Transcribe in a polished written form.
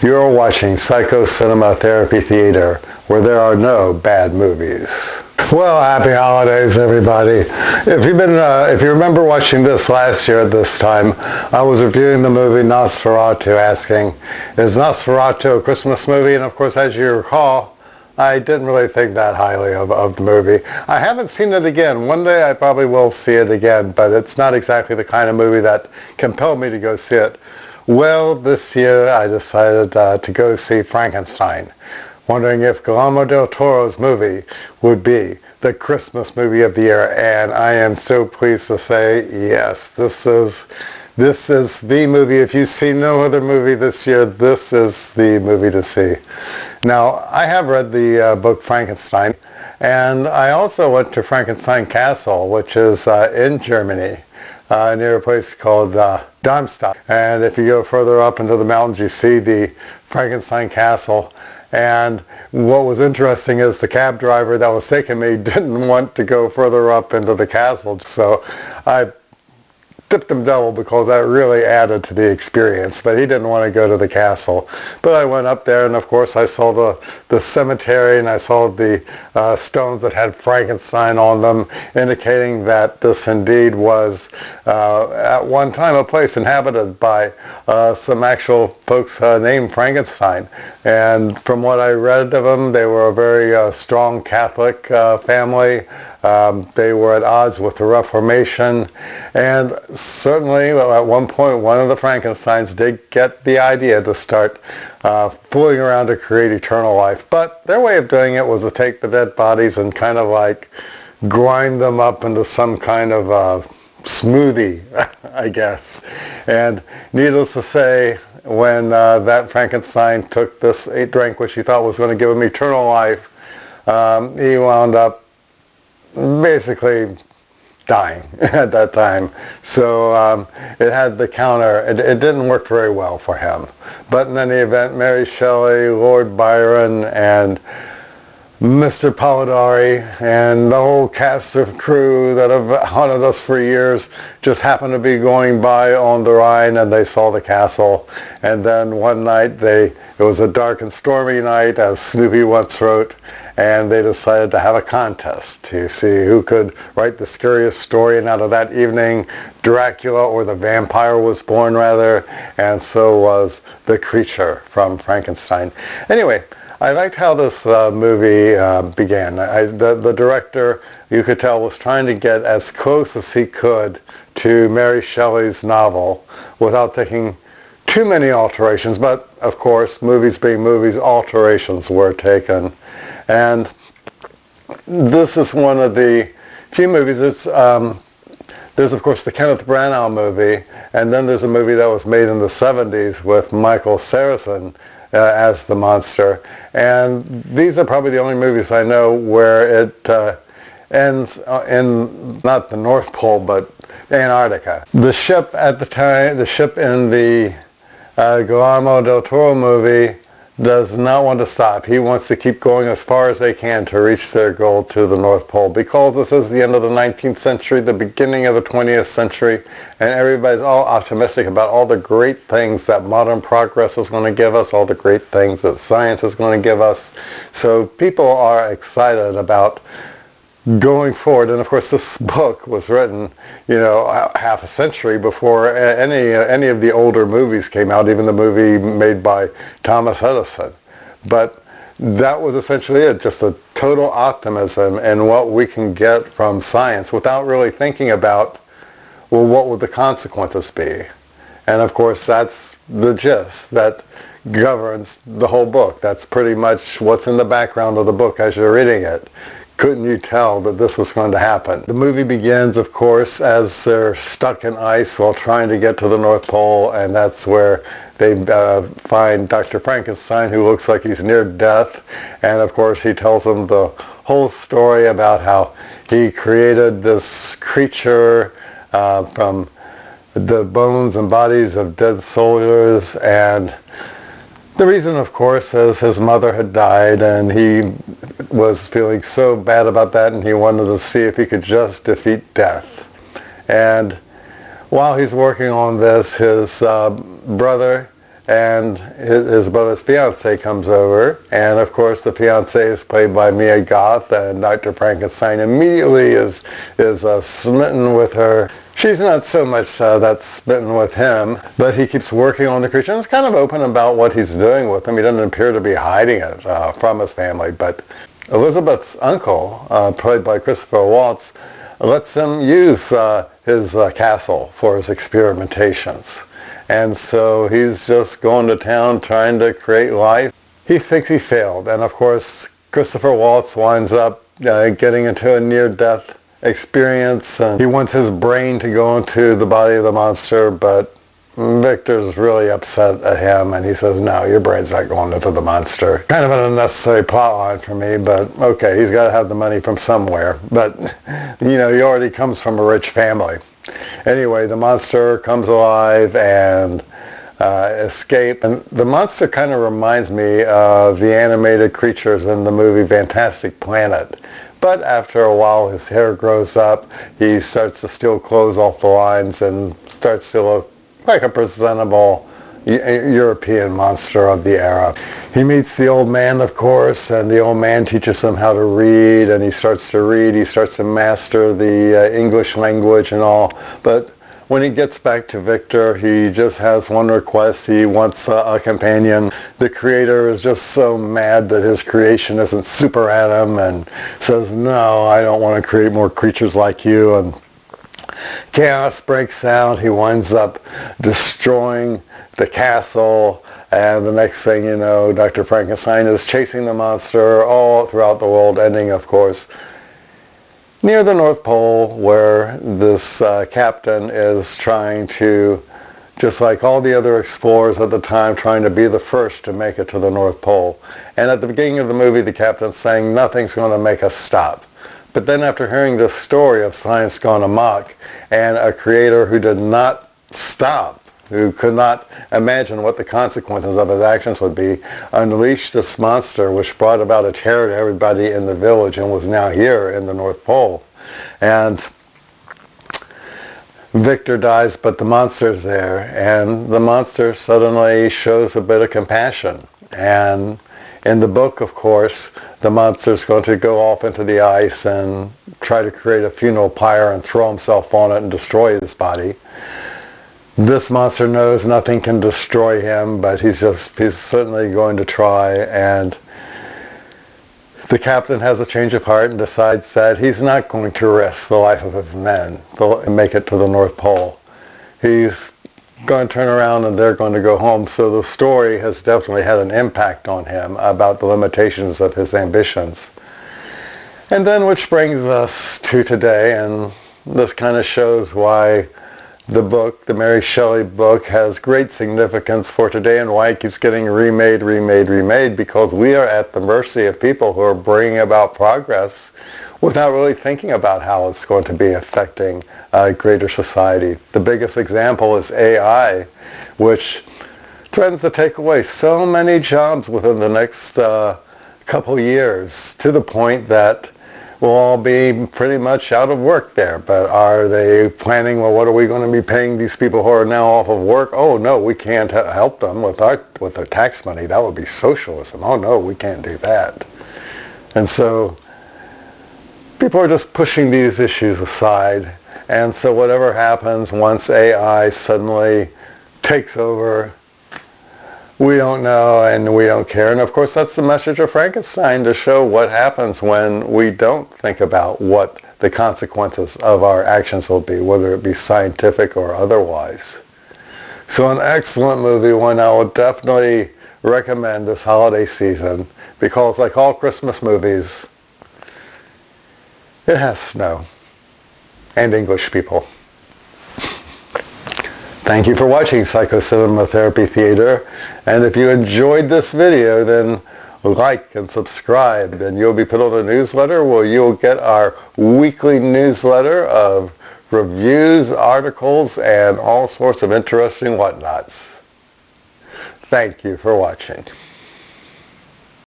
You're watching Psycho Cinema Therapy Theater, where there are no bad movies. Well, happy holidays, everybody. If you remember watching this last year at this time, I was reviewing the movie Nosferatu, asking, is Nosferatu a Christmas movie? And of course, as you recall, I didn't really think that highly of the movie. I haven't seen it again. One day I probably will see it again, but it's not exactly the kind of movie that compelled me to go see it. Well, this year I decided to go see Frankenstein, wondering if Guillermo Del Toro's movie would be the Christmas movie of the year, and I am so pleased to say, yes, this is the movie. If you've seen no other movie this year, this is the movie to see. Now, I have read the book Frankenstein, and I also went to Frankenstein Castle, which is in Germany, near a place called Darmstadt. And if you go further up into the mountains, you see the Frankenstein Castle. And what was interesting is the cab driver that was taking me didn't want to go further up into the castle. So I tipped him double because that really added to the experience, but he didn't want to go to the castle. But I went up there, and of course I saw the cemetery, and I saw the stones that had Frankenstein on them, indicating that this indeed was at one time a place inhabited by some actual folks named Frankenstein. And from what I read of them, they were a very strong Catholic family. They were at odds with the Reformation, and certainly at one point one of the Frankensteins did get the idea to start fooling around to create eternal life. But their way of doing it was to take the dead bodies and kind of like grind them up into some kind of smoothie, I guess. And needless to say, when that Frankenstein took this drink, which he thought was going to give him eternal life, he wound up basically dying at that time. So it had the counter. It didn't work very well for him. But in any event, Mary Shelley, Lord Byron, and Mr. Polidori, and the whole cast of crew that have haunted us for years just happened to be going by on the Rhine, and they saw the castle. And then one night, it was a dark and stormy night, as Snoopy once wrote, and they decided to have a contest to see who could write the scariest story. And out of that evening, Dracula, or the vampire, was born, rather, and so was the creature from Frankenstein. Anyway, I liked how this movie began. The director, you could tell, was trying to get as close as he could to Mary Shelley's novel without taking too many alterations. But, of course, movies being movies, alterations were taken. And this is one of the few movies. There's, of course, the Kenneth Branagh movie, and then there's a movie that was made in the 70s with Michael Saracen as the monster. And these are probably the only movies I know where it ends in not the North Pole, but Antarctica. The ship at the time, the ship in the Guillermo Del Toro movie, does not want to stop. He wants to keep going as far as they can to reach their goal to the North Pole, because this is the end of the 19th century, the beginning of the 20th century, and everybody's all optimistic about all the great things that modern progress is going to give us, all the great things that science is going to give us. So people are excited about going forward. And of course, this book was written, half a century before any of the older movies came out, even the movie made by Thomas Edison. But that was essentially it, just a total optimism in what we can get from science without really thinking about, well, what would the consequences be? And of course, that's the gist that governs the whole book. That's pretty much what's in the background of the book as you're reading it. Couldn't you tell that this was going to happen? The movie begins, of course, as they're stuck in ice while trying to get to the North Pole, and that's where they find Dr. Frankenstein, who looks like he's near death. And of course, he tells them the whole story about how he created this creature from the bones and bodies of dead soldiers. And the reason, of course, is his mother had died, and he was feeling so bad about that, and he wanted to see if he could just defeat death. And while he's working on this, his brother and his brother's fiance comes over, and of course the fiance is played by Mia Goth, and Dr. Frankenstein immediately is smitten with her. She's not so much that's smitten with him, but he keeps working on the creature, and is kind of open about what he's doing with him. He doesn't appear to be hiding it from his family, but Elizabeth's uncle, played by Christopher Waltz, lets him use his castle for his experimentations. And so he's just going to town trying to create life. He thinks he failed, and of course Christopher Waltz winds up getting into a near-death experience, and he wants his brain to go into the body of the monster, but Victor's really upset at him, and he says, no, your brain's not going into the monster. Kind of an unnecessary plot line for me, but okay, he's got to have the money from somewhere. But, you know, he already comes from a rich family. Anyway, the monster comes alive and escape. And the monster kind of reminds me of the animated creatures in the movie Fantastic Planet. But after a while, his hair grows up, he starts to steal clothes off the lines and starts to look like a presentable European monster of the era. He meets the old man, of course, and the old man teaches him how to read, and he starts to read, he starts to master the English language and all. But when he gets back to Victor, he just has one request. He wants a companion. The creator is just so mad that his creation isn't super at him and says, no, I don't want to create more creatures like you. And chaos breaks out. He winds up destroying the castle, and the next thing you know, Dr. Frankenstein is chasing the monster all throughout the world, ending, of course, near the North Pole, where this captain is trying to, just like all the other explorers at the time, trying to be the first to make it to the North Pole. And at the beginning of the movie, the captain's saying, nothing's going to make us stop. But then after hearing this story of science gone amok and a creator who did not stop, who could not imagine what the consequences of his actions would be, unleashed this monster which brought about a terror to everybody in the village and was now here in the North Pole. And Victor dies, but the monster's there, and the monster suddenly shows a bit of compassion. And in the book, of course, the monster's going to go off into the ice and try to create a funeral pyre and throw himself on it and destroy his body. This monster knows nothing can destroy him, but he's certainly going to try, and the captain has a change of heart and decides that he's not going to risk the life of his men to make it to the North Pole. He's going to turn around and they're going to go home. So the story has definitely had an impact on him about the limitations of his ambitions. And then, which brings us to today, and this kind of shows why the book, the Mary Shelley book, has great significance for today and why it keeps getting remade, because we are at the mercy of people who are bringing about progress without really thinking about how it's going to be affecting greater society. The biggest example is AI, which threatens to take away so many jobs within the next couple years, to the point that we'll all be pretty much out of work there. But are they planning, well, what are we going to be paying these people who are now off of work? Oh no, we can't help them with their tax money. That would be socialism. Oh no, we can't do that. And so people are just pushing these issues aside. And so whatever happens once AI suddenly takes over, we don't know and we don't care. And of course, that's the message of Frankenstein, to show what happens when we don't think about what the consequences of our actions will be, whether it be scientific or otherwise. So an excellent movie, one I would definitely recommend this holiday season, because like all Christmas movies, it has snow and English people. Thank you for watching Psychocinema Therapy Theater, and if you enjoyed this video, then like and subscribe, and you'll be put on a newsletter where you'll get our weekly newsletter of reviews, articles, and all sorts of interesting whatnots. Thank you for watching.